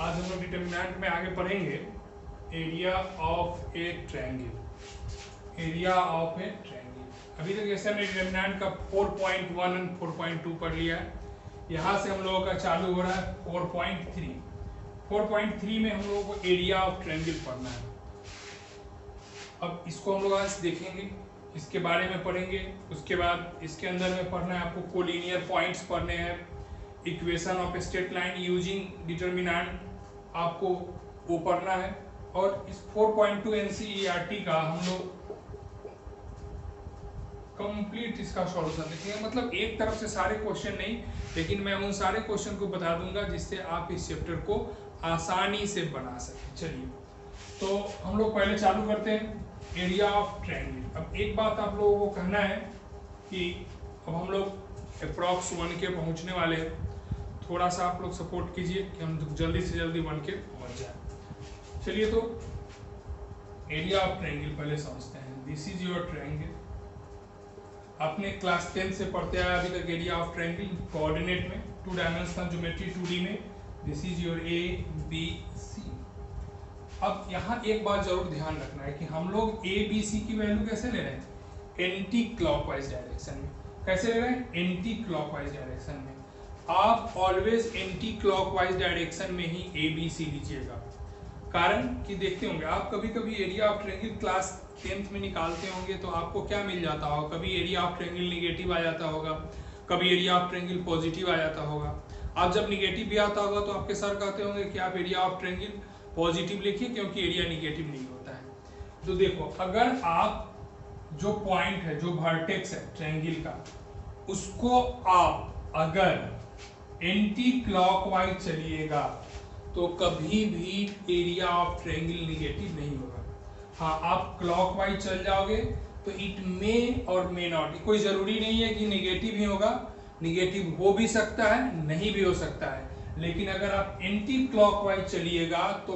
आज हम लोग डिटरमिनेंट में आगे पढ़ेंगे area of A triangle. Area of A triangle अभी तक जैसे हमने डिटरमिनेंट का 4.1 और 4.2 पढ़ लिया है। यहाँ से हम लोगों का चालू हो रहा है 4.3। 4.3 में हम लोगों को एरिया ऑफ ट्रायंगल पढ़ना है। अब इसको हम लोग आज देखेंगे, इसके बारे में पढ़ेंगे। उसके बाद इसके अंदर में पढ़ना है आपको कोलिनियर पॉइंट्स पढ़ने हैं, equation of straight line using determinant आपको वो पढ़ना है। और इस 4.2 एनसीईआरटी का हम लोग कंप्लीट इसका सॉल्यूशन देखेंगे। मतलब एक तरफ से सारे क्वेश्चन नहीं, लेकिन मैं उन सारे क्वेश्चन को बता दूंगा जिससे आप इस चैप्टर को आसानी से बना सकें। चलिए तो हम लोग पहले चालू करते हैं एरिया ऑफ ट्रायंगल। अब एक बात आप लोगों को कहना है कि अब हम लोग अप्रॉक्स 1 के पहुंचने वाले हैं। थोड़ा सा आप लोग सपोर्ट कीजिए कि हम जल्दी से जल्दी 1 के पहुंच जाए। चलिए तो एरिया ऑफ ट्रायंगल पहले समझते हैं। This is your triangle. आपने क्लास 10 से पढ़ते आया अभी तक एरिया ऑफ ट्रायंगल कोऑर्डिनेट में, 2 डायमेंशनल ज्योमेट्री 2D में। This is your A B C. अब यहाँ एक बात जरूर ध्यान रखना है कि हम लोग ए बी सी की वैल्यू कैसे ले रहे हैं, एंटी क्लॉकवाइज डायरेक्शन में। कैसे ले रहे हैं, एंटी क्लॉकवाइज डायरेक्शन में। आप ऑलवेज एंटी क्लॉकवाइज डायरेक्शन में ही ए बी सी लीजिएगा। कारण कि देखते होंगे आप कभी कभी area of triangle class 10th में निकालते होंगे तो आपको क्या मिल जाता होगा, कभी एरिया ऑफ ट्रायंगल निगेटिव आ जाता होगा, कभी एरिया ऑफ ट्रायंगल पॉजिटिव आ जाता होगा। आप जब निगेटिव भी आता होगा तो आपके सर कहते होंगे कि आप एरिया ऑफ ट्रायंगल पॉजिटिव लिखिए क्योंकि एरिया निगेटिव नहीं होता है। तो देखो, अगर आप जो पॉइंट है, जो वर्टेक्स है ट्रायंगल का, उसको आप अगर एंटी क्लॉकवाइज चलिएगा तो कभी भी एरिया ऑफ ट्रायंगल निगेटिव नहीं होगा। हाँ, आप क्लॉकवाइज चल जाओगे तो इट मे और मे नॉट, कोई जरूरी नहीं है कि निगेटिव ही होगा। निगेटिव हो भी सकता है, नहीं भी हो सकता है। लेकिन अगर आप एंटी क्लॉकवाइज चलिएगा तो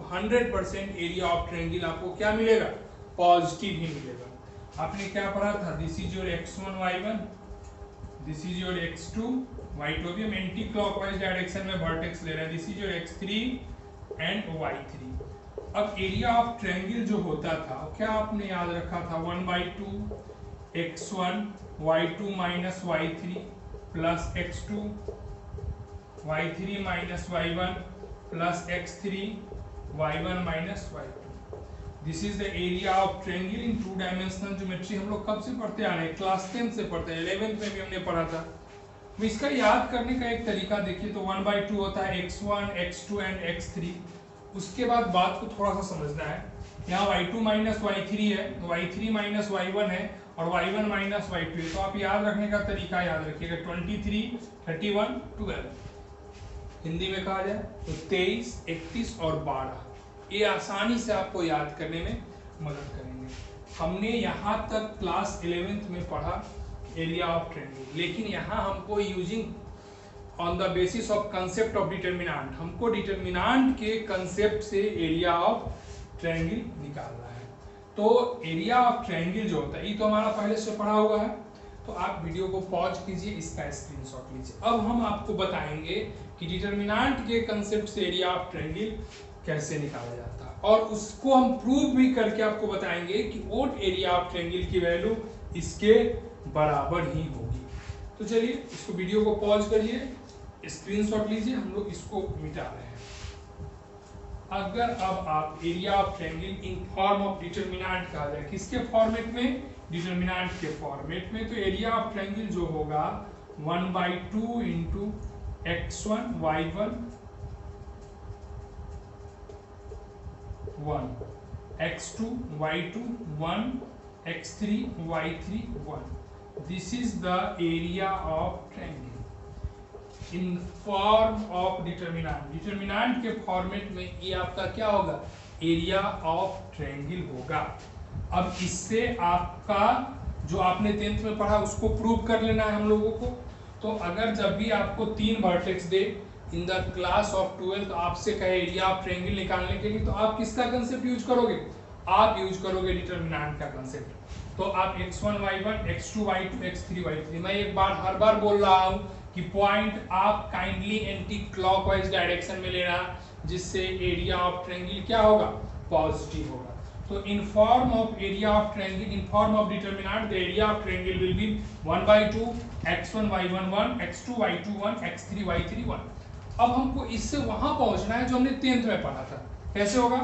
100% एरिया ऑफ ट्रायंगल आपको क्या मिलेगा, पॉजिटिव ही मिलेगा। आपने क्या पढ़ा था, this is your x1 y1, this is your x2 y2। भी हम एंटी क्लॉकवाइज डायरेक्शन में वर्टेक्स ले रहे हैं। This is your x3 and y3। अब एरिया ऑफ ट्रायंगल जो होता था क्या आपने याद रखा था, 1/2 x1 y2 minus y3 plus x2 y3 minus y1 plus x3 y1 minus y2। This is the area of triangle in 2 dimensional geometry. हम लोग कब से पढ़ते आ रहे हैं, क्लास 10 से पढ़ते हैं। 11th में भी हमने पढ़ा था। तो इसका याद करने का एक तरीका देखिए, तो 1/2 होता है x1 x2 एंड x3। उसके बाद बात को थोड़ा सा समझना है। यहाँ y2 माइनस y3 है, y3 माइनस y1 है और y1 माइनस y2 है। तो आप याद रखने का तरीका याद रखिएगा, 23 31 12। हिंदी में कहा जाए तो 23 31 और 12। ये आसानी से आपको याद करने में मदद करेंगे। हमने यहाँ तक क्लास 11th में पढ़ा एरिया ऑफ ट्रायंगल, लेकिन यहाँ हमको using on the basis of concept of determinant, हमको डिटरमिनेंट के कंसेप्ट से एरिया ऑफ ट्रायंगल निकालना है। तो एरिया ऑफ ट्रायंगल जो होता है ये तो हमारा पहले से पढ़ा हुआ है। तो आप वीडियो को पॉज कीजिए, इसका स्क्रीनशॉट लीजिए। अब हम आपको बताएंगे कि डिटरमिनेंट के कंसेप्ट से एरिया ऑफ ट्रायंगल कैसे निकाला जाता है, और उसको हम प्रूव भी करके आपको बताएंगे कि वोट एरिया ऑफ ट्रायंगल की वैल्यू इसके बराबर ही होगी। तो चलिए इसको वीडियो को पॉज करिए, स्क्रीनशॉट लीजिए, हम लोग इसको मिटा रहे हैं। अगर अब आप area of triangle in form of determinant कहा जाए, किसके फॉर्मेट में, डिटरमिनेंट के फॉर्मेट में, तो एरिया ऑफ ट्रायंगल जो होगा 1/2 into x1 y1 1, x2 y2 1, x3 y3 1। This is the area of triangle in form of determinant। Determinant के फॉर्मेट में ये आपका क्या होगा, एरिया ऑफ ट्रायंगल होगा। अब इससे आपका जो आपने 10th में पढ़ा उसको प्रूव कर लेना है हम लोगों को। तो अगर जब भी आपको 3 vertex they in the class of 12 आपसे कहे एरिया ऑफ ट्रायंगल निकालने के लिए, तो आप किसका कंसेप्ट यूज करोगे, आप यूज करोगे डिटरमिनेंट का कंसेप्ट। तो आप x1 y1 x2 y2 x3 y3। मैं एक बार हर बार बोल रहा हूं कि पॉइंट आप काइंडली एंटी क्लॉकवाइज डायरेक्शन में लेना, जिससे एरिया ऑफ ट्रायंगल क्या होगा, पॉजिटिव होगा। तो in form of area of triangle, in form of determinant the area of triangle will B 1/2 x1 y1 1 x2 y2 1 x3 y3 1। अब हमको इससे वहां पहुंचना है जो हमने 10th में पढ़ा था। कैसे होगा,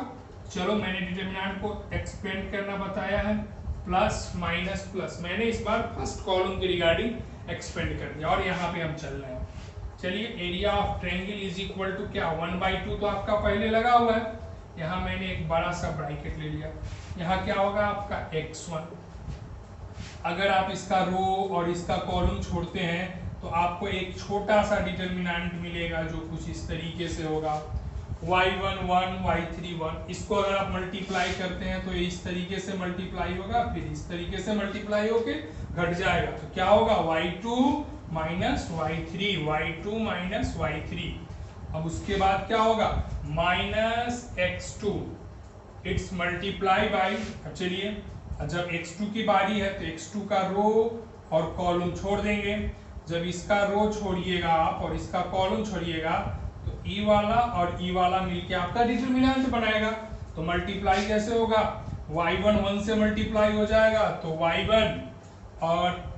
चलो मैंने डिटरमिनेंट को एक्सपेंड करना बताया है, प्लस माइनस प्लस, मैंने इस बार फर्स्ट कॉलम के रिगार्डिंग एक्सपेंड कर दिया और यहाँ पे हम चल रहे हैं। चलिए area of triangle is equal to क्या, 1/2 तो आपका पहले लगा हुआ है, यहाँ मैंने एक बड़ा सा ब्रैकेट ले लिया, यहाँ क्या होगा आपका x1। अगर आप इसका रो और इसका कॉलम छोड़ते हैं तो आपको एक छोटा सा डिटरमिनेंट मिलेगा जो कुछ इस तरीके से होगा, y1 1 y3 1। इसको अगर आप मल्टीप्लाई करते हैं तो इस तरीके से मल्टीप्लाई होगा, फिर इस तरीके से मल्टीप्लाई होके घट जाएगा, तो क्या होगा y2 minus y3 y2 minus y3। अब उसके बाद क्या होगा minus x2, it's multiply by. अब चलिए जब x2 की बारी है तो x2 का रो और कॉलम छोड़ देंगे, जब इसका रो छोड़िएगा आप और इसका कॉलम छोड़िएगा तो ई वाला और ई वाला मिलके आपका डिटरमिनेंट बनाएगा। तो मल्टीप्लाई कैसे होगा, y1 1 से मल्टीप्लाई हो जाएगा तो y1 और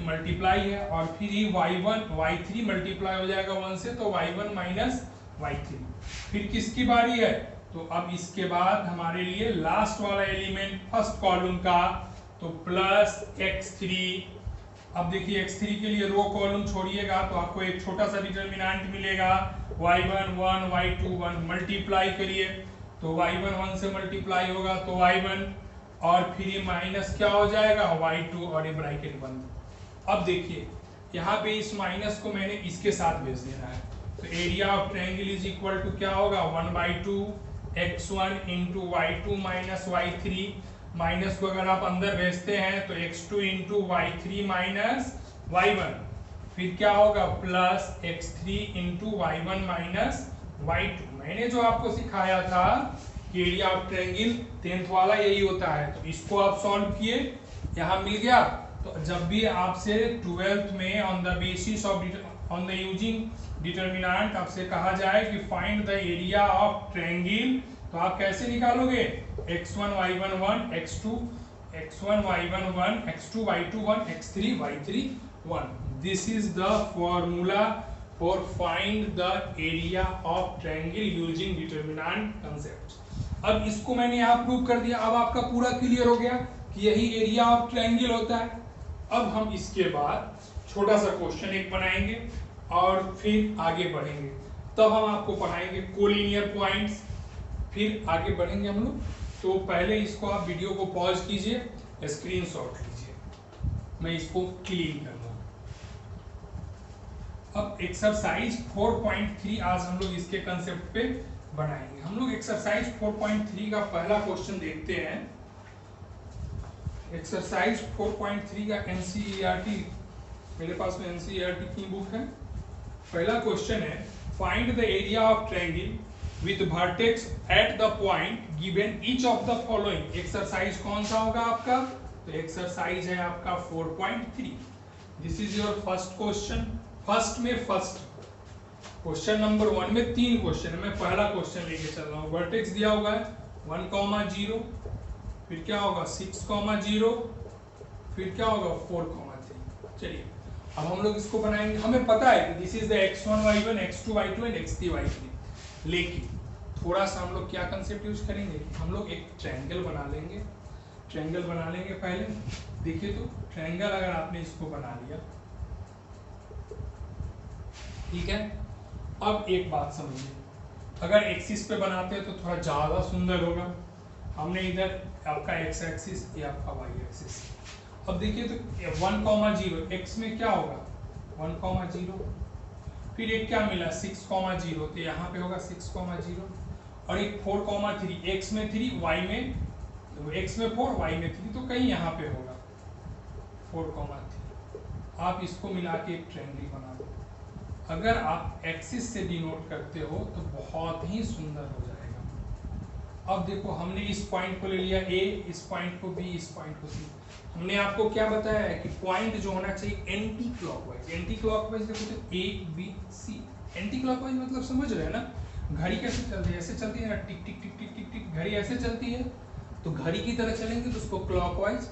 मल्टीप्लाई है, और फिर ही y1 y3 मल्टीप्लाई हो जाएगा 1 से तो y1 माइनस y3। फिर किसकी बारी है, तो अब इसके बाद हमारे लिए लास्ट वाला एलिमेंट फर्स्ट कॉलम का, तो प्लस x3। अब देखिए x3 के लिए रो कॉलम छोड़िएगा तो आपको एक छोटा सा डिटरमिनेंट मिलेगा, y1 1 y2 1, मल्टीप्लाई करिए तो y1 1 से मल्टीप्लाई होगा तो y1, और फिर ये माइनस क्या हो जाएगा y2 और ये ब्रैकेट बंद। अब देखिए यहाँ पे इस माइनस को मैंने इसके साथ भेज देना है, तो area of triangle is equal to क्या होगा 1/2 x1 into y2 minus y3, minus को अगर आप अंदर भेजते हैं तो x2 into y3 minus y1, फिर क्या होगा plus x3 into y1 minus y2। मैंने जो आपको सिखाया था कि एरिया ऑफ ट्रायंगल 10th वाला यही होता है, तो इसको आप सॉल्व किए, यहाँ मिल गया। तो जब भी आपसे 12th में on the basis of on the using determinant आपसे कहा जाए कि find the area of triangle, तो आप कैसे निकालोगे, x1 y1 1 x2 x1 y1 1 x2 y2 1 x3 y3 1। This is the formula for find the area of triangle using determinant concept. अब इसको मैंने यहाँ प्रूव कर दिया, अब आपका पूरा क्लियर हो गया कि यही एरिया ऑफ ट्रायंगल होता है। अब हम इसके बाद छोटा सा क्वेश्चन एक बनाएंगे और फिर आगे बढ़ेंगे, तब हम आपको पढ़ाएंगे कोलिनियर पॉइंट्स, फिर आगे बढ़ेंगे हम लोग। तो पहले इसको आप वीडियो को पॉज कीजिए, स्क्रीनशॉट लीजिए, मैं इसको क्लीन कर दूं। अब एक्सरसाइज 4.3 आज हम लोग इसके कंसेप्ट पे बनाएंगे। हम लोग एक्सरसाइज 4.3 का पहला क्वेश्चन देखते हैं। एक्सरसाइज 4.3 का एनसीईआरटी, मेरे पास में एनसीईआरटी की बुक है। पहला क्वेश्चन है find the area of triangle with vertex at the point given each of the following. Exercise कौन सा होगा आपका, तो एक्सरसाइज है आपका 4.3। This is your first question. First में फर्स्ट क्वेश्चन नंबर 1 में 3 क्वेश्चन है, मैं पहला क्वेश्चन लेके चल रहा हूँ। वर्टेक्स दिया हुआ है 1, 0, फिर क्या होगा 6, 0, फिर क्या होगा 4, 3। चलिए अब हम लोग इसको बनाएंगे। हमें पता है कि this is the x1 y1 x2 y2 and x3 y3, लेकिन थोड़ा सा हम लोग क्या कंसेप्ट यूज करेंगे, हम लोग एक ट्रायंगल बना लेंगे। ट्रायंगल बना लेंगे पहले। देखिए तो ट्रायंगल अगर आपने इसको बना लिया, ठीक है। अब एक बात समझिए, अगर एक्सिस पे बनाते हैं तो थोड़ा ज्यादा सुंदर होगा। हमने इधर आपका x एक्सिस, ये आपका y एक्सिस। अब देखिए तो 1, 0, x में क्या होगा 1, 0, फिर एक क्या मिला 6, 0, तो यहाँ पे होगा 6, 0, और एक 4, 3, x में 3 y में, x में 4 y में 3, तो कहीं यहाँ पे होगा 4, 3। आप इसको मिला के एक ट्रायंगल बना दो। अगर आप एक्सिस से डिनोट करते हो तो बहुत ही सुंदर हो जाएगा। अब देखो हमने इस पॉइंट को ले लिया A, इस पॉइंट को B, इस पॉइंट को C। हमने आपको क्या बताया है कि पॉइंट जो होना चाहिए एंटी क्लॉकवाइज। एंटी क्लॉकवाइज देखो तो A, B, C। Anti clockwise मतलब समझ रहे हैं ना, घड़ी कैसे चलती है, ऐसे चलती है ना, टिक टिक टिक टिक टिक टिक, घड़ी ऐसे चलती है। तो घड़ी की तरह चलेंगे तो उसको क्लॉकवाइज,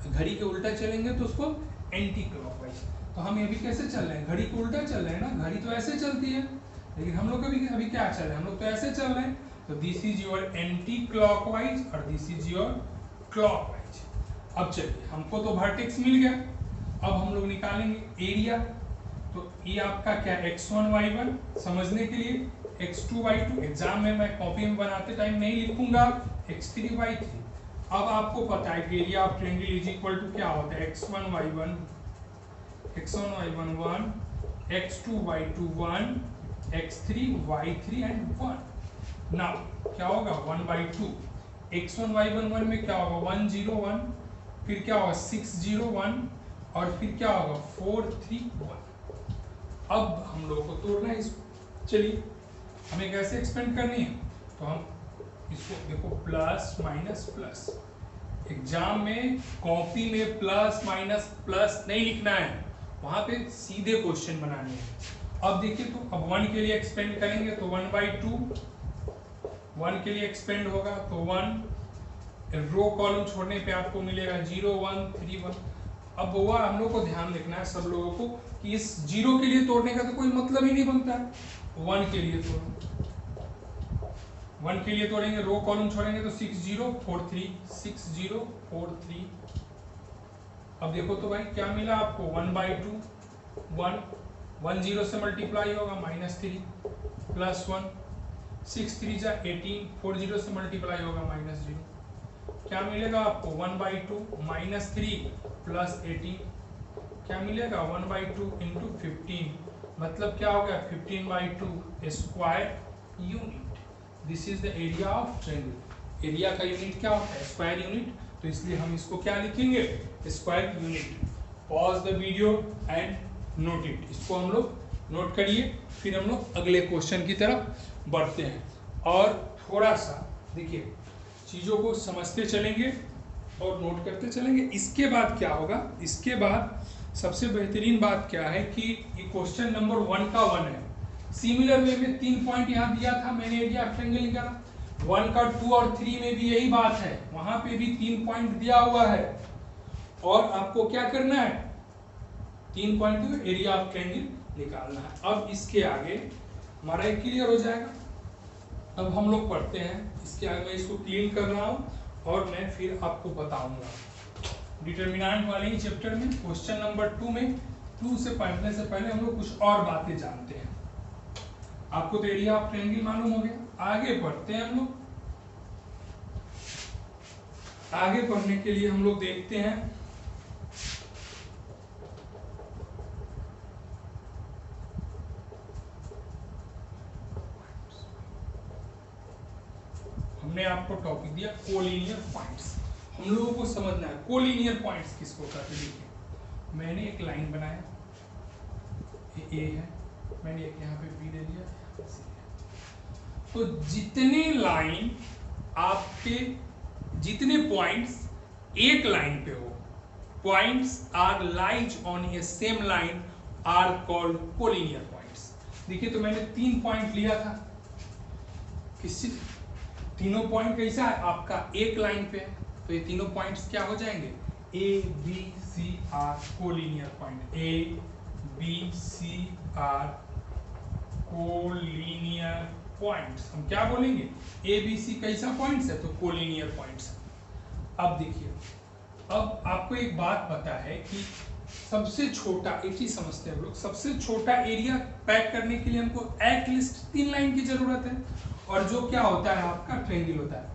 घड़ी के उल्टा चलेंगे तो उसको एंटी क्लॉकवाइज। तो हम ये भी कैसे चल रहे हैं, घड़ी को उल्टा चल रहे हैं ना, घड़ी तो ऐसे चलती है, लेकिन हम लोग अभी क्या चल रहे हैं, हम लोग तो ऐसे चल रहे हैं। तो this is your anti clockwise और दिस इज योर क्लॉकवाइज। अब चलिए, हमको तो वर्टेक्स मिल गया, अब हम लोग निकालेंगे एरिया। तो ये आपका क्या x1 y1 समझने के लिए, x2 y2, एग्जाम में मैं कॉपी में बनाते टाइम नहीं लिखूंगा, x3 y3। अब आपको पता है कि area of triangle is equal to क्या होता है, x1 y1 1, x2 y2 1, x3 y3 and 1। Now क्या होगा 1/2, x1 y1 1 में क्या होगा 1 0 1, फिर क्या होगा 6 0 1 और फिर क्या होगा 4 3 1। अब हम लोगों को तोड़ना है इसको। चलिए, हमें कैसे एक्सपेंड करनी है, तो हम इसको देखो प्लस माइनस प्लस, एग्जाम में कॉपी में प्लस माइनस प्लस नहीं लिखना है, वहां पे सीधे क्वेश्चन बनाने हैं। अब देखिए, तो अब 1 के लिए एक्सपेंड करेंगे तो 1/2, 1 के लिए एक्सपेंड होगा तो 1, रो कॉलम छोड़ने पे आपको मिलेगा 0 1 3 1। अब वो हम लोग को ध्यान रखना है सब लोगों को कि इस 0 के लिए तोड़ने का तो कोई मतलब ही नहीं बनता है। 1 के लिए तोड़ो, 1 के लिए तोड़ेंगे, रो कॉलम छोड़ेंगे तो 6 0 4 3, 6 0 4 3। अब देखो तो भाई क्या मिला आपको 1/2, 1 0 से मल्टीप्लाई होगा -3 प्लस 1, 6 3 जा 18, 4 0 से मल्टीप्लाई होगा -0, क्या मिलेगा आपको 1/2 -3 प्लस 18, क्या मिलेगा 1/2 इंटू 15, मतलब क्या हो गया 15/2 square unit. This is the area of triangle. Area का यूनिट क्या होता है, स्क्वायर यूनिट, तो इसलिए हम इसको क्या लिखेंगे, square unit. Pause the video and note it, इसको हम लोग नोट करिए, फिर हम लोग अगले क्वेश्चन की तरफ बढ़ते हैं। और थोड़ा सा देखिए, चीज़ों को समझते चलेंगे और नोट करते चलेंगे। इसके बाद क्या होगा, इसके बाद सबसे बेहतरीन बात क्या है कि ये क्वेश्चन नंबर 1 का 1 है, सिमिलर वे में 3 पॉइंट यहाँ दिया था, मैंने एरिया ऑफ ट्रायंगल निकाला। 1 का 2 और 3 में भी यही बात है, वहां पे भी 3 पॉइंट दिया हुआ है और आपको क्या करना है, 3 पॉइंट में एरिया ऑफ ट्रायंगल निकालना है। अब इसके आगे हमारा ये क्लियर हो जाएगा। अब हम लोग पढ़ते हैं, इसके आगे मैं इसको क्लीन कर रहा हूँ और मैं फिर आपको बताऊंगा। डिटरमिनेंट वाले ही चैप्टर में क्वेश्चन नंबर 2 में 2 से पढ़ने से पहले हम लोग कुछ और बातें जानते हैं। आपको तो एरिया ऑफ ट्रायंगल मालूम हो गया, आगे बढ़ते हैं हम लोग। आगे बढ़ने के लिए हम लोग देखते हैं हमने आपको टॉपिक दिया कोलिनियर पॉइंट्स। हम लोगों को समझना है कोलिनियर पॉइंट्स किसको कहते हैं। देखिए, मैंने एक लाइन बनाया, ये ए है, मैंने एक यहाँ पे बी ले लिया, तो जितने लाइन आपके जितने पॉइंट्स एक लाइन पे हो, points are lies on a same line are called collinear points. देखिए, तो मैंने 3 पॉइंट लिया था, किसी तीनों पॉइंट कैसा है आपका एक लाइन पे है, तो ये तीनों पॉइंट्स क्या हो जाएंगे, A B C are collinear point, A B C are collinear points. हम क्या बोलेंगे, ए बी सी कैसा पॉइंट्स है, तो कोलिनियर पॉइंट्स। अब देखिए, अब आपको एक बात पता है कि सबसे छोटा, एक चीज समझते हैं हम लोग, सबसे छोटा एरिया पैक करने के लिए हमको एटलीस्ट 3 लाइन की जरूरत है, और जो क्या होता है आपका ट्रायंगल होता है।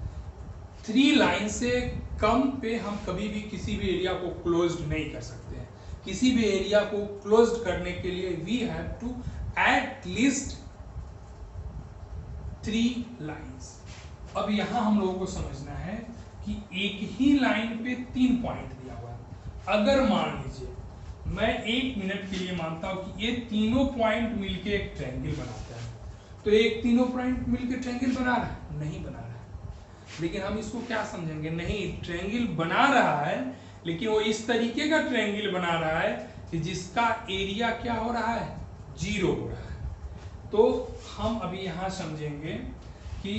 3 लाइन से कम पे हम कभी भी किसी भी एरिया को क्लोज्ड नहीं कर सकते हैं। किसी भी एरिया को क्लोज्ड करने के लिए we have to at least 3 lines. अब यहां हम लोगों को समझना है कि एक ही लाइन पे 3 पॉइंट दिया हुआ है। अगर मान लीजिए मैं 1 मिनट के लिए मानता हूं कि ये तीनों पॉइंट मिलके एक ट्रायंगल बनाता है, तो एक तीनों पॉइंट मिलके ट्रायंगल बना रहा है, नहीं बना रहा है। लेकिन हम इसको क्या समझेंगे, नहीं, ट्रायंगल बना रहा है, लेकिन वो इस तरीके का ट्रायंगल बना रहा है कि जिसका एरिया क्या हो रहा है, 0 हो रहा है। तो हम अभी यहाँ समझेंगे कि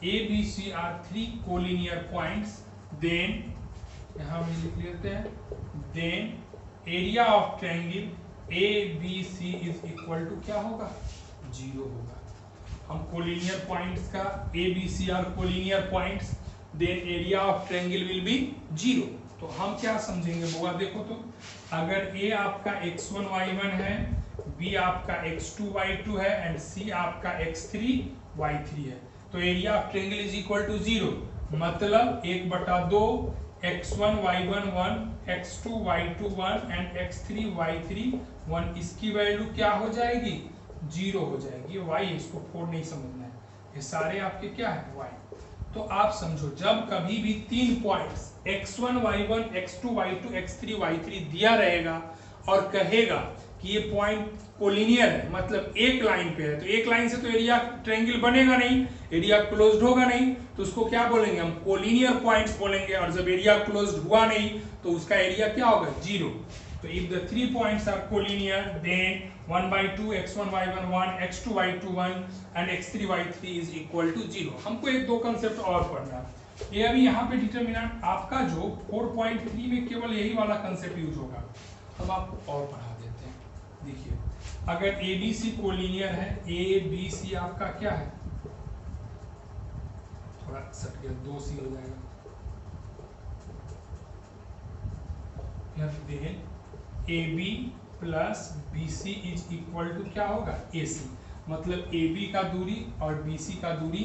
A B C are 3 collinear points, then यहाँ हम लिख लेते हैं, then area of triangle A B C is equal to क्या होगा, 0 होगा। हम कोलिनियर पॉइंट्स का A B C are collinear points, then area of triangle will be 0। तो हम क्या समझेंगे बुआ, देखो तो अगर ए आपका x1 y1 है, बी आपका x2 y2 है एंड सी आपका x3 y3 है, तो area of triangle is equal to 0। मतलब 1/2 x1 y1 1, x2 y2 1 and x3 y3 1, इसकी वैल्यू क्या हो जाएगी, 0 हो जाएगी। y इसको 4 नहीं समझना है, ये सारे आपके क्या है, y। तो आप समझो जब कभी भी 3 points x1 y1 x2 y2 x3 y3 दिया रहेगा और कहेगा कि ये पॉइंट कोलिनियर है, मतलब एक लाइन पे है, तो एक लाइन से तो एरिया ट्रायंगल बनेगा नहीं, एरिया क्लोज्ड होगा नहीं, तो उसको क्या बोलेंगे हम, कोलिनियर पॉइंट्स बोलेंगे। और जब एरिया क्लोज्ड हुआ नहीं तो उसका एरिया क्या होगा, 0। तो if the 3 points are collinear then 1/2 x1 y1 1 x2 y2 1 and x3 y3 is equal to 0। हमको एक दो कंसेप्ट और पढ़ना है। ये अभी यहाँ पे डिटरमिनेंट आपका जो 4.3 में केवल यही वाला कंसेप्ट यूज होगा, हम आपको और पढ़ा देते हैं। देखिए अगर ए बी सी कोलिनियर है, ए बी सी आपका क्या है, थोड़ा सट गया, 2c हो जाएगा, then A B plus B C is equal to क्या होगा, ए सी। मतलब ए बी का दूरी और बी सी का दूरी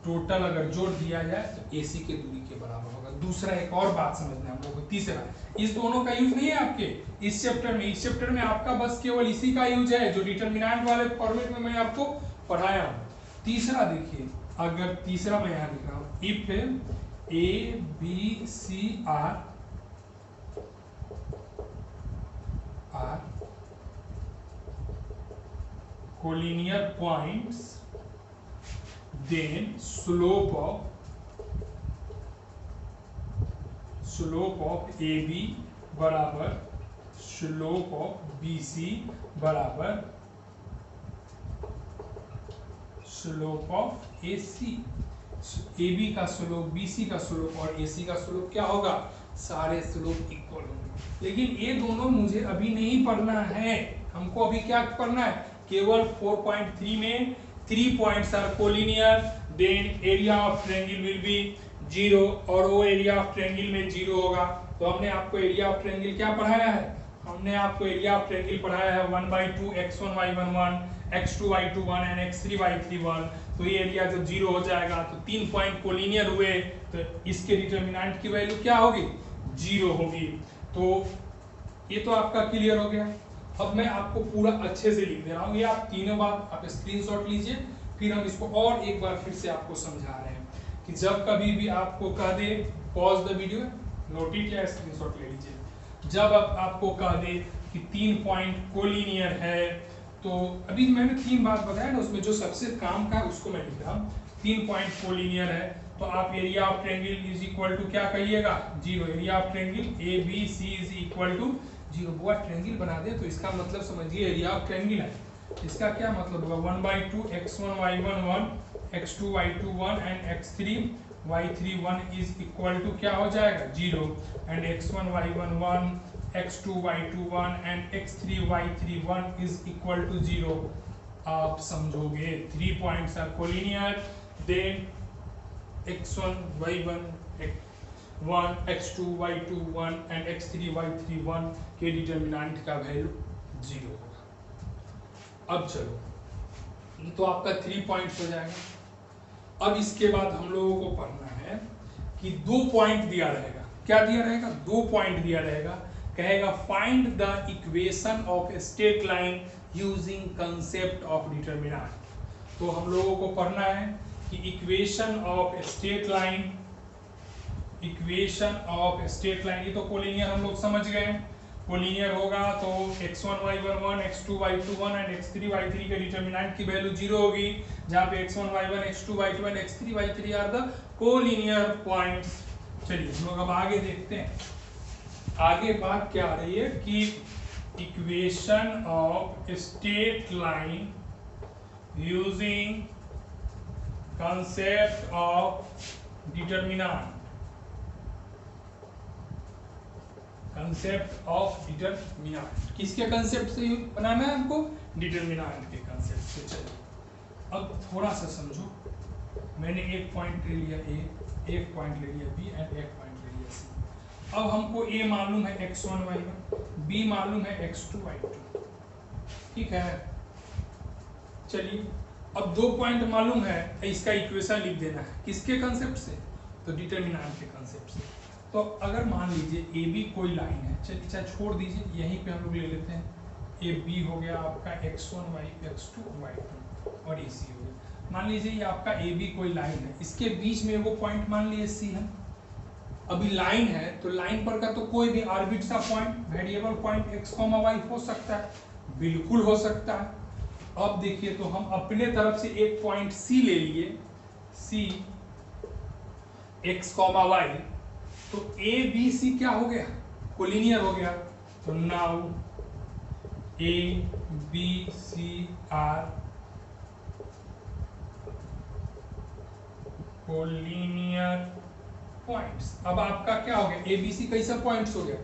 टोटल अगर जोड़ दिया जाए तो ए सी के दूरी के बराबर होगा। दूसरा एक और बात समझना है हम लोग को, तीसरा, इस दोनों का यूज नहीं है आपके इस चैप्टर में। इस चैप्टर में आपका बस केवल इसी का यूज है जो डिटरमिनेंट वाले फॉर्मेट में मैं आपको पढ़ाया हूँ। तीसरा देखिए, अगर तीसरा मैं यहाँ लिख रहा हूँ, if A B C are collinear points, then slope of AB बराबर slope of BC बराबर slope of AC। AB का स्लोप, BC का स्लोप और AC का स्लोप क्या होगा, सारे स्लोप इक्वल होंगे। लेकिन ये दोनों मुझे अभी नहीं पढ़ना है, हमको अभी क्या पढ़ना है, केवल 4.3 में 3 points are collinear then area of triangle will be 0, और वो एरिया ऑफ ट्रायंगल में 0 होगा। तो हमने आपको एरिया ऑफ ट्रायंगल क्या पढ़ाया है, हमने आपको एरिया ऑफ ट्रायंगल पढ़ाया है 1/2 x1 y1 1 x2 y2 1 and x3 y3 1। तो ये एरिया जब 0 हो जाएगा तो 3 पॉइंट कोलिनियर हुए, तो इसके डिटरमिनेंट की वैल्यू क्या होगी, 0 होगी। तो ये तो आपका क्लियर हो गया। अब मैं आपको पूरा अच्छे से लिख दे रहा हूँ, ये आप तीनों बात आप स्क्रीनशॉट लीजिए, फिर हम इसको और एक बार फिर से आपको समझा रहे हैं कि जब कभी भी आपको कह दे pause the video, note it या स्क्रीनशॉट ले लीजिए। जब आपको कह दे कि 3 पॉइंट कोलिनियर है, तो अभी मैंने 3 बात बताया ना, उसमें जो सबसे काम का है उसको मैं लिख रहा हूँ। 3 पॉइंट कोलिनियर है तो आप area of triangle is equal to क्या कहिएगा, 0। Area of triangle A B C is equal to 0। बुआ ट्रायंगल बना दे तो इसका मतलब समझिए एरिया ऑफ ट्रायंगल है, इसका क्या मतलब होगा, 1/2 x1 y1 1 x2 y2 1 and x3 y3 1 is equal to क्या हो जाएगा, 0 and x1 y1 1 x2 y2 1 and x3 y3 1 is equal to 0। आप समझोगे 3 points are collinear then x1 y1 1 x2 y2 1 and x3 y3 1 के determinant का value 0 होगा। अब चलो, ये तो आपका 3 पॉइंट्स हो जाएगा। अब इसके बाद हम लोगों को पढ़ना है कि 2 पॉइंट दिया रहेगा, क्या दिया रहेगा, 2 पॉइंट दिया रहेगा, कहेगा find the equation of straight line using concept of determinant. तो हम लोगों को पढ़ना है कि equation of straight line, equation of straight line, ये तो कोलिनियर हम लोग समझ गए, कोलिनियर होगा तो x1 y1 1 x2 y2 1 and x3 y3 के डिटरमिनेंट की वैल्यू 0 होगी, जहां पे x1 y1 x2 y2 and x3 y3 are the collinear points. चलिए हम लोग अब आगे देखते हैं। आगे बात क्या आ रही है कि equation of straight line using concept of determinant, concept of determinant. किसके कंसेप्ट से बनाना है हमको? डिटरमिनेंट के कंसेप्ट से। चलिए अब थोड़ा सा समझो। मैंने एक पॉइंट ले लिया ए, एक पॉइंट ले लिया बी एंड एक पॉइंट ले लिया सी। अब हमको ए मालूम है x1 y1, बी मालूम है x2 y2, ठीक है। चलिए अब दो पॉइंट मालूम है, इसका इक्वेशन लिख देना है। किसके कंसेप्ट से? तो डिटरमिनेंट के कंसेप्ट से। तो अगर मान लीजिए ए बी कोई लाइन है, चलिए चाहे छोड़ दीजिए, यहीं पे हम लोग ले लेते हैं। ए बी हो गया आपका x1 y x2 y2 और ए सी हो गया। मान लीजिए ये आपका ए बी कोई लाइन है, इसके बीच में वो पॉइंट मान लिए सी है। अभी लाइन है तो लाइन पर का तो कोई भी आर्बिट सा point, variable point x, y हो सकता है, बिल्कुल हो सकता है। अब देखिए तो हम अपने तरफ से एक पॉइंट सी ले लिए, सी x, y, तो ए बी सी क्या हो गया? कोलिनियर हो गया। तो now A B C are collinear points. अब आपका क्या हो गया? ए बी सी कैसा पॉइंट्स हो गया?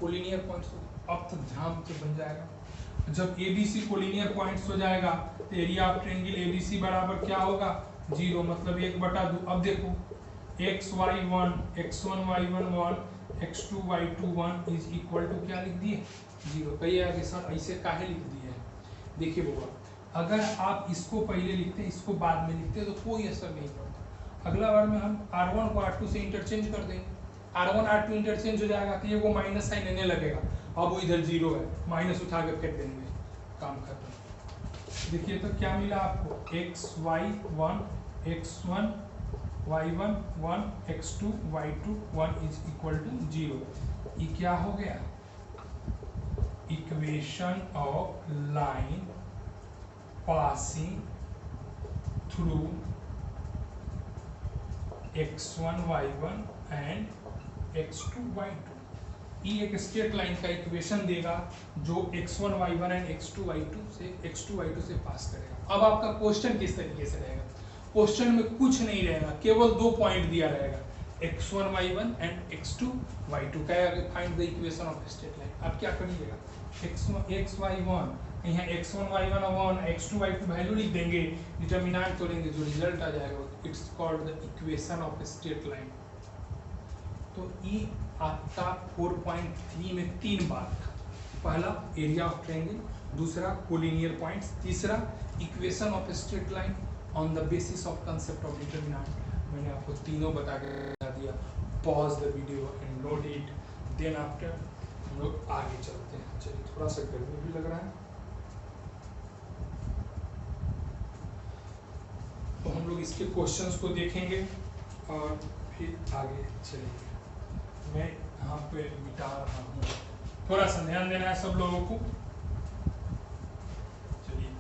कोलिनियर पॉइंट्स हो गया। अब तो ध्यान से बन जाएगा। जब A B C collinear points हो जाएगा तो area of triangle A B C बराबर क्या होगा? 0, मतलब 1/2। अब देखो x1 y1 1, x2 y2 1 is equal to क्या लिख दिए? 0। कहिए आगे सर ऐसे काहे लिख दिए हैं? देखिए बाबा, अगर आप इसको पहले लिखते इसको बाद में लिखते तो कोई असर नहीं पड़ता। अगला बार में हम r1 को r2 से इंटरचेंज कर देंगे, r1 r2 इंटरचेंज हो जाएगा तो ये वो माइनस साइन आने लगेगा। अब वो इधर 0 है, माइनस उठा के फेंक देंगे, काम खत्म। देखिए तो क्या मिला आपको? xy1 x1 y1 1 x2 y2 1 is equal to 0। ये क्या हो गया? Equation of line passing through x1 y1 and x2 y2। ये एक स्ट्रेट लाइन का इक्वेशन देगा जो x1 y1 and x2 y2 से पास करेगा। अब आपका क्वेश्चन किस तरीके से रहेगा? क्वेश्चन में कुछ नहीं रहेगा, केवल दो पॉइंट दिया रहेगा, x1 y1 and x2 y2। क्या? Find the equation of straight line. आप क्या करिएगा? x y1 यहाँ x1 y1 1 x2 y2 value लिख देंगे, डिटरमिनेंट तोड़ेंगे, जो रिजल्ट आ जाएगा it's called the equation of straight line. तो ये आपका 4.3 में 3 बात था। पहला एरिया ऑफ ट्रायंगल, दूसरा कोलिनियर पॉइंट्स, तीसरा equation of straight line on the basis of concept of determinant. मैंने आपको तीनों बता के बता दिया। Pause the video and note it, then after हम लोग आगे चलते हैं। चलिए थोड़ा सा गर्मी भी लग रहा है तो हम लोग इसके क्वेश्चंस को देखेंगे और फिर आगे चलेंगे। मैं यहाँ पे मिटा रहा हूँ, थोड़ा सा ध्यान देना है सब लोगों को। चलिए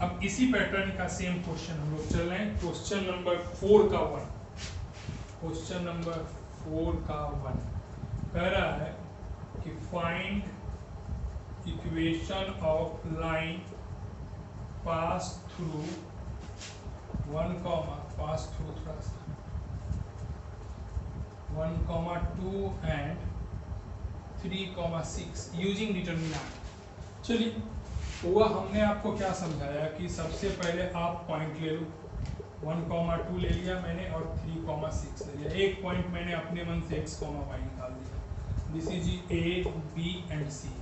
अब इसी पैटर्न का सेम क्वेश्चन हम लोग चल रहे हैं। क्वेश्चन नंबर 4 का 1, क्वेश्चन नंबर 4 का 1 कह रहा है कि find equation of line pass through 1, pass through थोड़ा सा 1, 2 एंड 3, 6 यूजिंग डिटरमिनेंट। चलिए हुआ हमने आपको क्या समझाया कि सबसे पहले आप पॉइंट ले लो, 1, 2 ले लिया मैंने और 3, 6 ले लिया। एक पॉइंट मैंने अपने मन से x, y निकाल दिया। This is A B and C.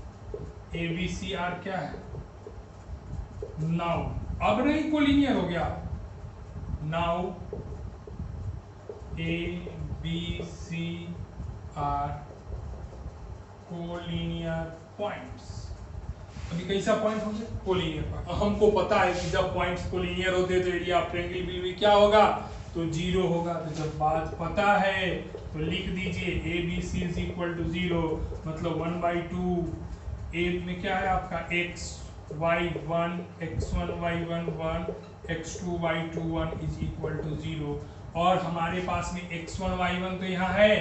A B C are क्या है? नाउ अब नहीं कोलिनियर हो गया। Now A B C are collinear points. अभी कैसा पॉइंट हो गया? Collinear point. हमको पता है कि जब पॉइंट्स कोलिनियर होते हैं तो area of triangle will B क्या होगा? तो 0 होगा। तो जब बात पता है तो लिख दीजिए A B C is equal to 0, मतलब 1/2। ए में क्या है आपका? x y1 x1 y1 1 x2 y2 1 is equal to 0। और हमारे पास में x1 y1 तो यहाँ है,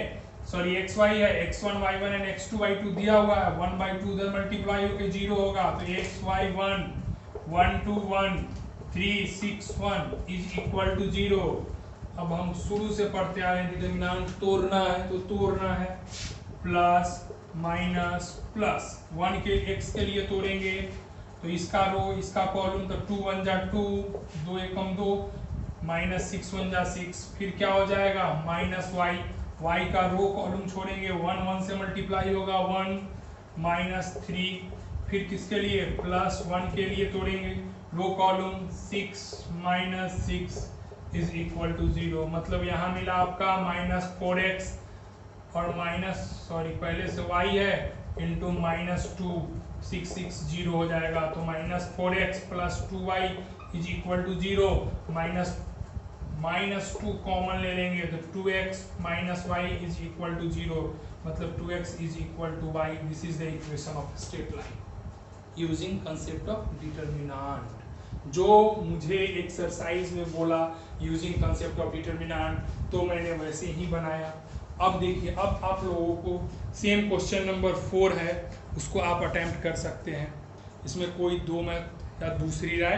सॉरी xy है, x1 y1 and x2 y2 दिया हुआ है, 1/2 उधर मल्टीप्लाई होके 0 होगा, तो xy1 1 2 1 3 6 1 इज इक्वल टू 0। अब हम शुरू से पढ़ते आ रहे हैं, डिटरमिनेंट तोड़ना है तो तोड़ना है, प्लस माइनस प्लस 1 के x के लिए तोड़ेंगे तो इसका रो इसका कॉलम, तो 2 1 जा 2 2 एकम 2 माइनस 6 1 जा 6, फिर क्या हो जाएगा माइनस y का रो कॉलम छोड़ेंगे, 1 1 से मल्टीप्लाई होगा 1 माइनस 3, फिर किसके लिए प्लस 1 के लिए तोड़ेंगे row column, 6 minus 6 is equal to 0। मतलब यहाँ मिला आपका माइनस 4x और माइनस सॉरी पहले से y है इंटू माइनस 2 660 हो जाएगा, तो minus 4x plus 2y is equal to 0। Minus 2 common ले लेंगे तो 2x minus y is equal to 0, मतलब 2x is equal to y। This is the equation of straight line using concept of determinant, जो मुझे exercise में बोला using concept of determinant, तो मैंने वैसे ही बनाया। अब देखिए, अब आप लोगों को सेम क्वेश्चन नंबर 4 है, उसको आप अटेम्प्ट कर सकते हैं, इसमें कोई दो मत या दूसरी राय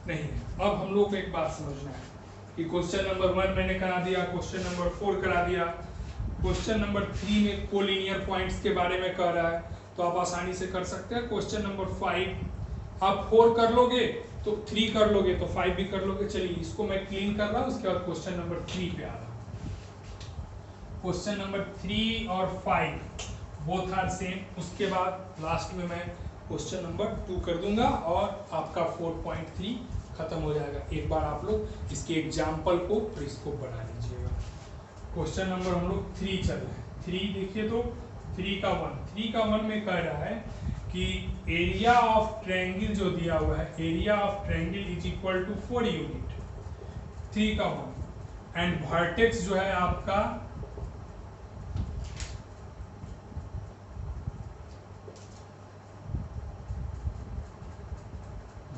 नहीं है। अब हम लोग को एक बात समझना है कि क्वेश्चन नंबर 1 मैंने करा दिया, क्वेश्चन नंबर 4 करा दिया, क्वेश्चन नंबर 3 में कोलिनियर पॉइंट्स के बारे में कह रहा है, तो आप आसानी से कर सकते हैं। क्वेश्चन नंबर 5 आप 4 कर लोगे तो 3 कर लोगे तो 5 भी कर लोगे। चलिए इसको मैं क्लीन कर रहा हूँ, उसके बाद क्वेश्चन नंबर 3 पे आ रहा हूँ। क्वेश्चन नंबर 3 और 5 बोथ आर सेम, उसके बाद लास्ट में मैं क्वेश्चन नंबर 2 कर दूंगा और आपका 4.3 खत्म हो जाएगा। एक बार आप लोग इसके एग्जाम्पल को और इसको बना लीजिएगा। क्वेश्चन नंबर हम लोग 3 चल रहे हैं। 3 देखिए तो 3 का 1 में कह रहा है कि एरिया ऑफ ट्रायंगल जो दिया हुआ है, area of triangle is equal to 4 unit. 3 का 1 एंड वर्टेक्स जो है आपका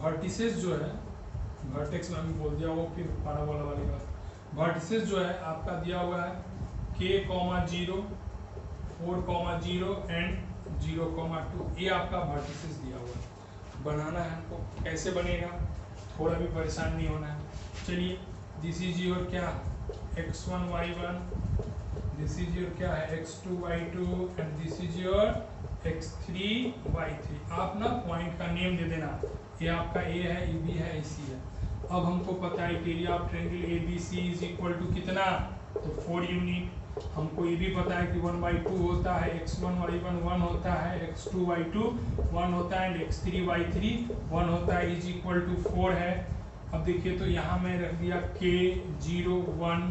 वर्टिसेस जो है, वर्टेक्स में हम बोल दिया वो फिर पैराबोला वाली बात। वर्टिसेस जो है आपका दिया हुआ है k, 0 4, 0 एंड 0, 2, ये आपका वर्टिसेस दिया हुआ है। बनाना है हमको, कैसे बनेगा थोड़ा भी परेशान नहीं होना है। चलिए दिस इज योर क्या x1 y1, this is your क्या है x2 y2 and this is your x3 y3। आप ना पॉइंट का नेम दे देना, ये आपका A है, ये B है, C है। अब हमको पता है कि area of triangle ABC is equal to कितना, तो 4 यूनिट। हमको ये भी पता है कि 1/2 होता है, x1 y1 1 होता है, x2 y2 1 होता है एंड x3 y3 1 होता है, इज इक्वल टू 4 है। अब देखिए तो यहाँ मैं रख दिया k 0 1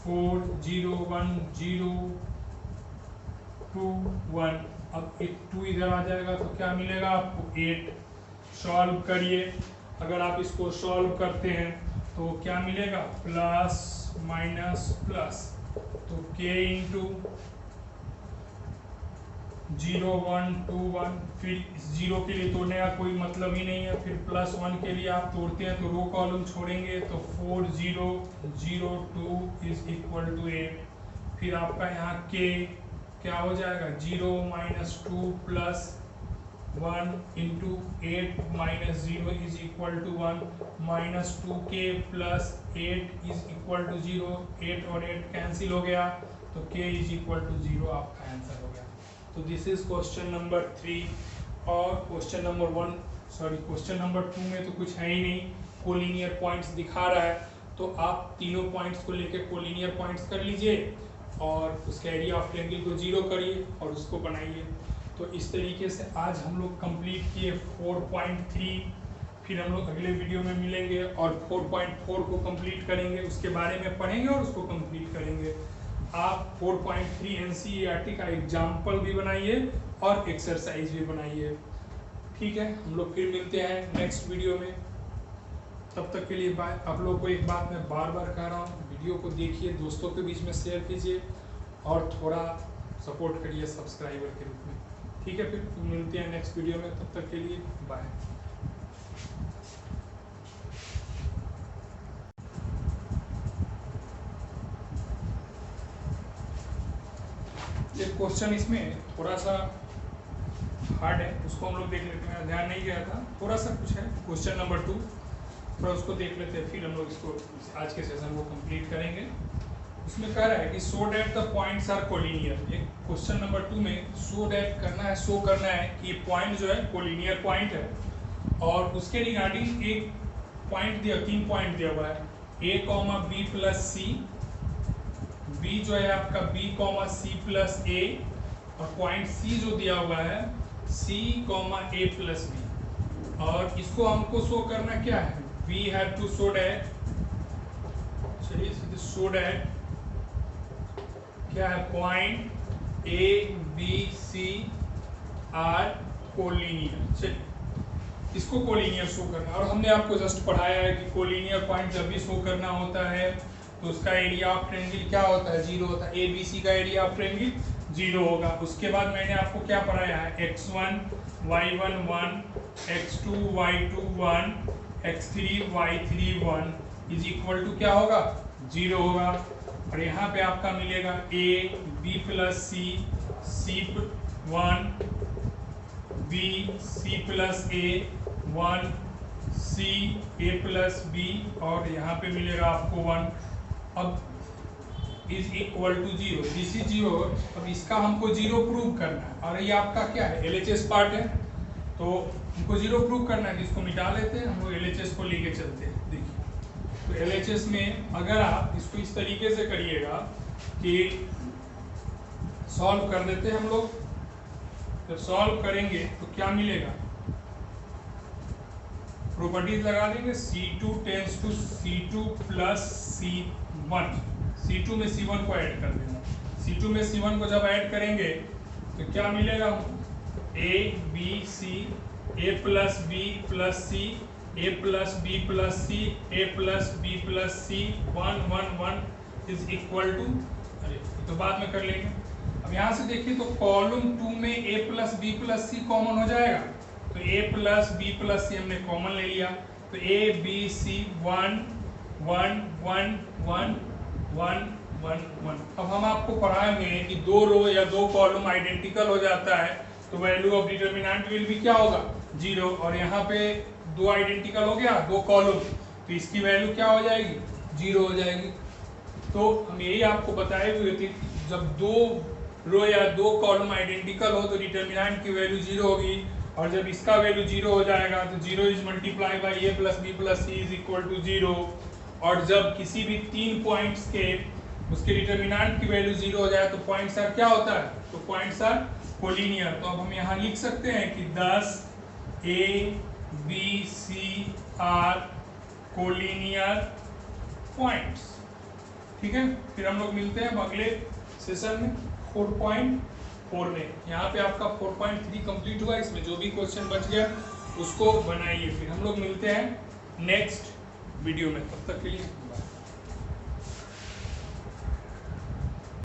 4 0 1 0 2 1। अब एक 2 इधर आ जाएगा तो क्या मिलेगा आपको 8। सॉल्व करिए, अगर आप इसको सॉल्व करते हैं तो क्या मिलेगा प्लस माइनस प्लस, तो k इंटू 0 1 2 1, फिर 0 के लिए तोड़ने का कोई मतलब ही नहीं है, फिर प्लस 1 के लिए आप तोड़ते हैं तो रो कॉलम छोड़ेंगे तो 4 0 0 2 इज इक्वल टू 8। फिर आपका यहाँ k क्या हो जाएगा 0 minus 2 plus 1 into 8 minus 0 is equal to 1, minus 2k plus 8 is equal to 0। 8 और 8 कैंसिल हो गया तो k इज इक्वल टू 0 आपका आंसर हो गया। तो दिस इज क्वेश्चन नंबर 3। और क्वेश्चन नंबर 2 में तो कुछ है ही नहीं, कोलिनियर पॉइंट्स दिखा रहा है, तो आप तीनों पॉइंट्स को लेकर कोलिनियर पॉइंट्स कर लीजिए और उसका एरिया ऑफ ट्रायंगल को 0 करिए और उसको बनाइए। तो इस तरीके से आज हम लोग कंप्लीट किए 4.3। फिर हम लोग अगले वीडियो में मिलेंगे और 4.4 को कंप्लीट करेंगे, उसके बारे में पढ़ेंगे और उसको कंप्लीट करेंगे। आप 4.3 NCERT का एग्जाम्पल भी बनाइए और एक्सरसाइज भी बनाइए। ठीक है, हम लोग फिर मिलते हैं नेक्स्ट वीडियो में, तब तक के लिए बाय। आप लोग को एक बात मैं बार बार कह रहा हूँ, वीडियो को देखिए, दोस्तों के बीच में शेयर कीजिए और थोड़ा सपोर्ट करिए सब्सक्राइबर के रूप में। ठीक है, फिर मिलते हैं नेक्स्ट वीडियो में, तब तक के लिए बाय। क्वेश्चन इसमें थोड़ा सा हार्ड है, उसको हम लोग देख लेते हैं। मेरा ध्यान नहीं गया था, थोड़ा सा कुछ है क्वेश्चन नंबर 2, थोड़ा उसको देख लेते हैं, फिर हम लोग इसको आज के सेशन को कंप्लीट करेंगे। उसमें कह रहा है कि show that the points are collinear. एक क्वेश्चन नंबर 2 में शो डैट करना है, शो करना है कि पॉइंट जो है कोलिनियर पॉइंट है, और उसके रिगार्डिंग एक पॉइंट दिया, 3 पॉइंट दिया हुआ है, a, b plus C, b जो है आपका b, c प्लस a, और पॉइंट c जो दिया हुआ है c, a प्लस b। और इसको हमको शो करना क्या है, we have to show that, चलिए शो डैट क्या है, point a, b, c are collinear. चलिए इसको कोलिनियर शो करना, और हमने आपको जस्ट पढ़ाया है कि कोलिनियर पॉइंट जब भी शो करना होता है तो उसका एरिया ऑफ ट्रायंगल क्या होता है, 0 होता है। ए बी सी का एरिया ऑफ ट्रायंगल 0 होगा। उसके बाद मैंने आपको क्या पढ़ाया है, x1 y1 1, x2 y2 1, x3 y3 1 is equal to क्या होगा, 0 होगा। और यहाँ पे आपका मिलेगा a b plus C, c 1 b c plus a 1 c a plus b, और यहाँ पे मिलेगा आपको 1। अब is equal to 0, this is 0। अब इसका हमको 0 प्रूव करना है, और ये आपका क्या है, LHS पार्ट है, तो हमको 0 प्रूव करना है। इसको मिटा लेते हैं, हम लोग LHS को लेके चलते हैं। देखिए तो LHS में अगर आप इसको इस तरीके से करिएगा कि सॉल्व कर देते हैं हम लोग, जब सॉल्व करेंगे तो क्या मिलेगा, प्रॉपर्टीज लगा देंगे, C2 tense to C2 plus C1, C2 में C1 को ऐड कर देना। C2 में C1 को जब ऐड करेंगे तो क्या मिलेगा, A B C, A plus B plus C, A plus B plus C, A plus B plus C 1 1 1 is equal to, अरे तो बाद में कर लेंगे। अब यहाँ से देखिए तो कॉलम 2 में A plus B plus C common हो जाएगा, तो A plus B plus C हमने कॉमन ले लिया, तो A B C 1 1 1 1 1 1 1। अब हम आपको पढ़ाएंगे कि 2 रो या 2 कॉलम आइडेंटिकल हो जाता है तो वैल्यू ऑफ डिटरमिनेंट विल भी क्या होगा, 0। और यहाँ पे 2 आइडेंटिकल हो गया, 2 कॉलम, तो इसकी वैल्यू क्या हो जाएगी, 0 हो जाएगी। तो हम यही आपको बताए हुए थे, जब 2 रो या 2 कॉलम आइडेंटिकल हो तो डिटरमिनेंट की वैल्यू 0 होगी, और जब इसका वैल्यू 0 हो जाएगा तो 0 is multiply by a plus b plus c is equal to 0। और जब किसी भी 3 पॉइंट्स के उसके डिटरमिनेंट की वैल्यू 0 हो जाए तो पॉइंट्स आर क्या होता है, तो पॉइंट्स आर कोलिनियर। तो अब हम यहाँ लिख सकते हैं कि 10 a b c are collinear points. ठीक है, फिर हम लोग मिलते हैं अगले सेशन में 4.4 में। यहाँ पे आपका 4.3 कंप्लीट हुआ, इसमें जो भी क्वेश्चन बच गया उसको बनाइए। फिर हम लोग मिलते हैं नेक्स्ट वीडियो में, तब तक के लिए बाय।